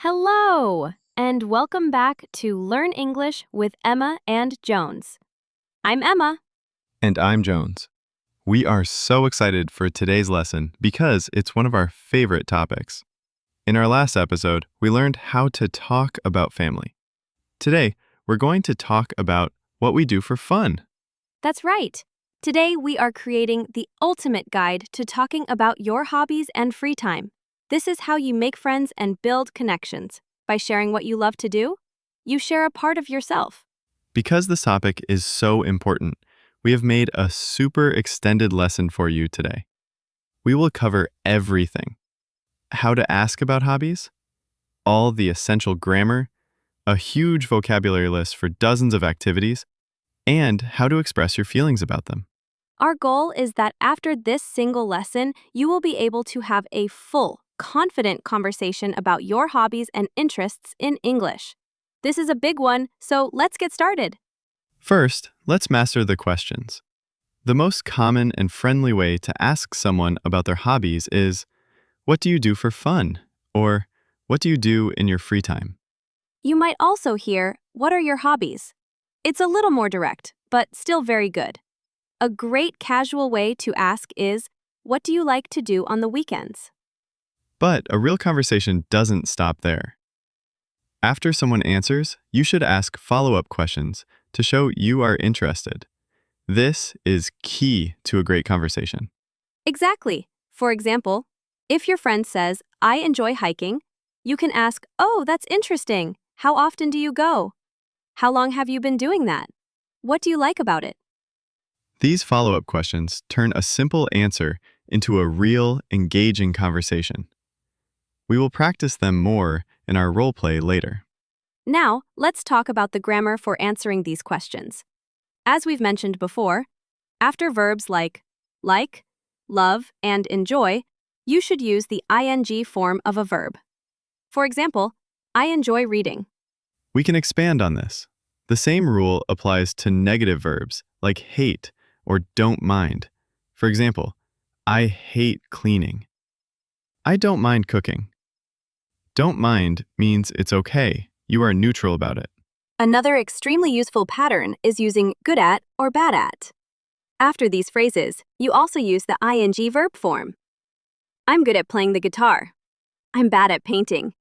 Hello, and welcome back to Learn English with Emma and Jones. I'm Emma. And I'm Jones. We are so excited for today's lesson because it's one of our favorite topics. In our last episode, we learned how to talk about family. Today, we're going to talk about what we do for fun. That's right. Today, we are creating the ultimate guide to talking about your hobbies and free time. This is how you make friends and build connections. By sharing what you love to do, you share a part of yourself. Because this topic is so important, we have made a super extended lesson for you today. We will cover everything: how to ask about hobbies, all the essential grammar, a huge vocabulary list for dozens of activities, and how to express your feelings about them. Our goal is that after this single lesson, you will be able to have a full, confident conversation about your hobbies and interests in English. This is a big one, so let's get started. First, let's master the questions. The most common and friendly way to ask someone about their hobbies is, "What do you do for fun?" or "What do you do in your free time?" You might also hear, "What are your hobbies?" It's a little more direct, but still very good. A great casual way to ask is, "What do you like to do on the weekends?" But a real conversation doesn't stop there. After someone answers, you should ask follow-up questions to show you are interested. This is key to a great conversation. Exactly. For example, if your friend says, "I enjoy hiking," you can ask, "Oh, that's interesting. How often do you go? How long have you been doing that? What do you like about it?" These follow-up questions turn a simple answer into a real, engaging conversation. We will practice them more in our role play later. Now, let's talk about the grammar for answering these questions. As we've mentioned before, after verbs like, love, and enjoy, you should use the ing form of a verb. For example, I enjoy reading. We can expand on this. The same rule applies to negative verbs like hate or don't mind. For example, I hate cleaning. I don't mind cooking. Don't mind means it's okay. You are neutral about it. Another extremely useful pattern is using good at or bad at. After these phrases, you also use the ing verb form. I'm good at playing the guitar. I'm bad at painting.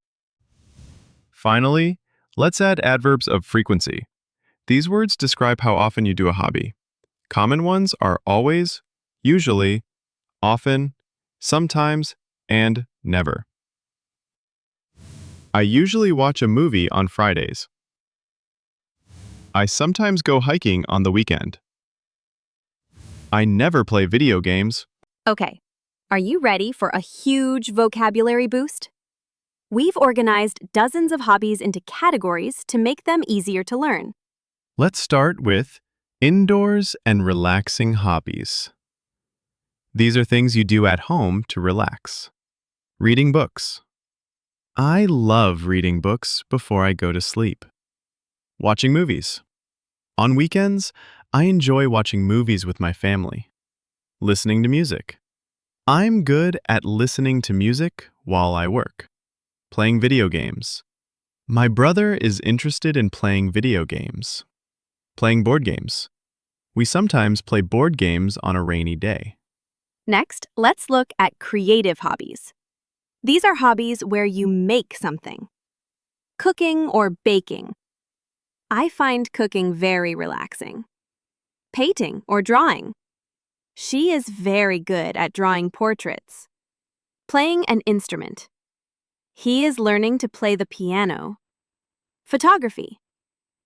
Finally, let's add adverbs of frequency. These words describe how often you do a hobby. Common ones are always, usually, often, sometimes, and never. I usually watch a movie on Fridays. I sometimes go hiking on the weekend. I never play video games. Okay, are you ready for a huge vocabulary boost? We've organized dozens of hobbies into categories to make them easier to learn. Let's start with indoors and relaxing hobbies. These are things you do at home to relax. Reading books. I love reading books before I go to sleep. Watching movies. On weekends, I enjoy watching movies with my family. Listening to music. I'm good at listening to music while I work. Playing video games. My brother is interested in playing video games. Playing board games. We sometimes play board games on a rainy day. Next, let's look at creative hobbies. These are hobbies where you make something. Cooking or baking. I find cooking very relaxing. Painting or drawing. She is very good at drawing portraits. Playing an instrument. He is learning to play the piano. Photography.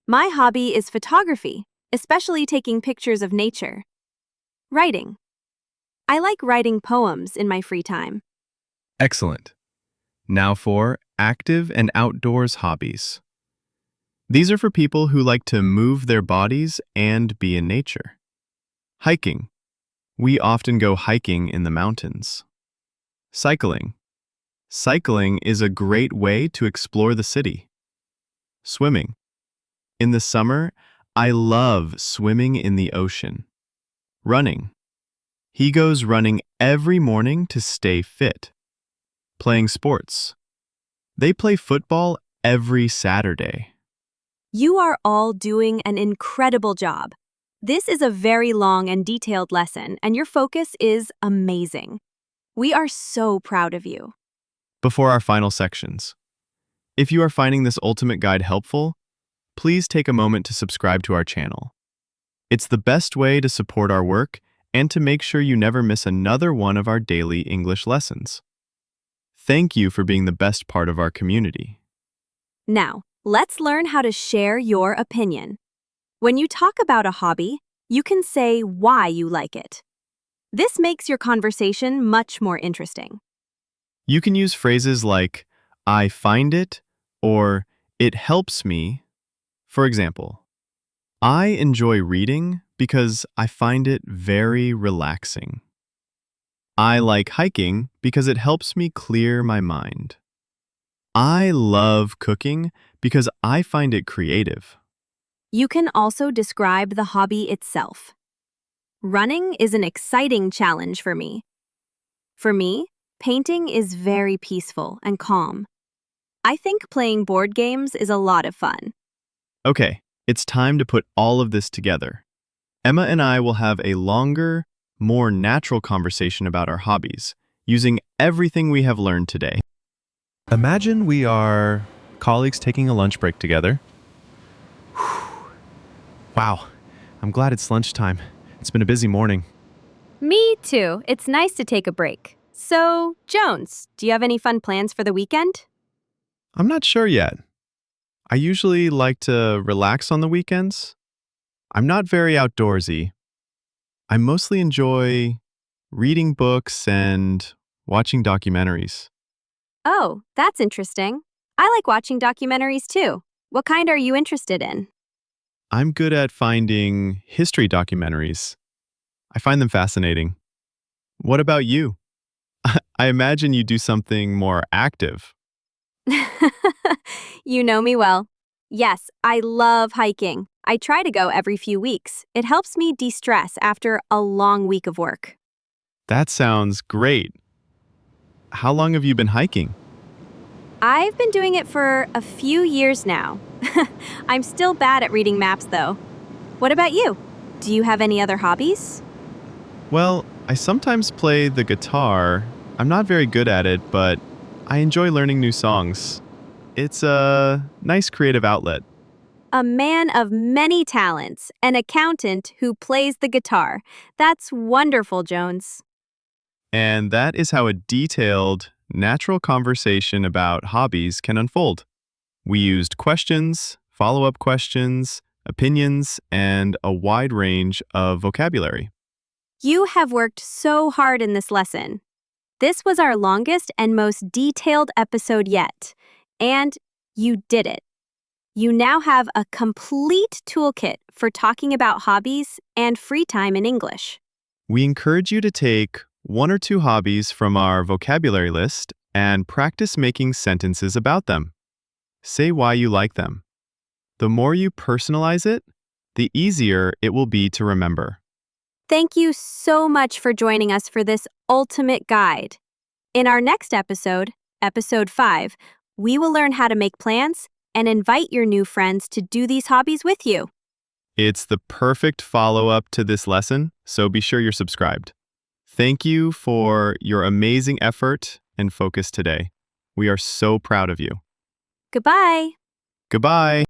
My hobby is photography, especially taking pictures of nature. Writing. I like writing poems in my free time. Excellent. Now for active and outdoors hobbies. These are for people who like to move their bodies and be in nature. Hiking. We often go hiking in the mountains. Cycling. Cycling is a great way to explore the city. Swimming. In the summer, I love swimming in the ocean. Running. He goes running every morning to stay fit. Playing sports. They play football every Saturday. You are all doing an incredible job. This is a very long and detailed lesson, and your focus is amazing. We are so proud of you. Before our final sections, if you are finding this ultimate guide helpful, please take a moment to subscribe to our channel. It's the best way to support our work and to make sure you never miss another one of our daily English lessons. Thank you for being the best part of our community. Now, let's learn how to share your opinion. When you talk about a hobby, you can say why you like it. This makes your conversation much more interesting. You can use phrases like, I find it, or it helps me. For example, I enjoy reading because I find it very relaxing. I like hiking because it helps me clear my mind. I love cooking because I find it creative. You can also describe the hobby itself. Running is an exciting challenge for me. For me, painting is very peaceful and calm. I think playing board games is a lot of fun. Okay, it's time to put all of this together. Emma and I will have a longer, more natural conversation about our hobbies, using everything we have learned today. Imagine we are colleagues taking a lunch break together. Wow, I'm glad it's lunchtime. It's been a busy morning. Me too. It's nice to take a break. So, Jones, do you have any fun plans for the weekend? I'm not sure yet. I usually like to relax on the weekends. I'm not very outdoorsy. I mostly enjoy reading books and watching documentaries. Oh, that's interesting. I like watching documentaries too. What kind are you interested in? I'm good at finding history documentaries. I find them fascinating. What about you? I imagine you do something more active. You know me well. Yes, I love hiking. I try to go every few weeks. It helps me de-stress after a long week of work. That sounds great. How long have you been hiking? I've been doing it for a few years now. I'm still bad at reading maps, though. What about you? Do you have any other hobbies? Well, I sometimes play the guitar. I'm not very good at it, but I enjoy learning new songs. It's a nice creative outlet. A man of many talents, an accountant who plays the guitar. That's wonderful, Jones. And that is how a detailed, natural conversation about hobbies can unfold. We used questions, follow-up questions, opinions, and a wide range of vocabulary. You have worked so hard in this lesson. This was our longest and most detailed episode yet. And you did it. You now have a complete toolkit for talking about hobbies and free time in English. We encourage you to take one or two hobbies from our vocabulary list and practice making sentences about them. Say why you like them. The more you personalize it, the easier it will be to remember. Thank you so much for joining us for this ultimate guide. In our next episode, episode 5, we will learn how to make plans and invite your new friends to do these hobbies with you. It's the perfect follow-up to this lesson, so be sure you're subscribed. Thank you for your amazing effort and focus today. We are so proud of you. Goodbye. Goodbye.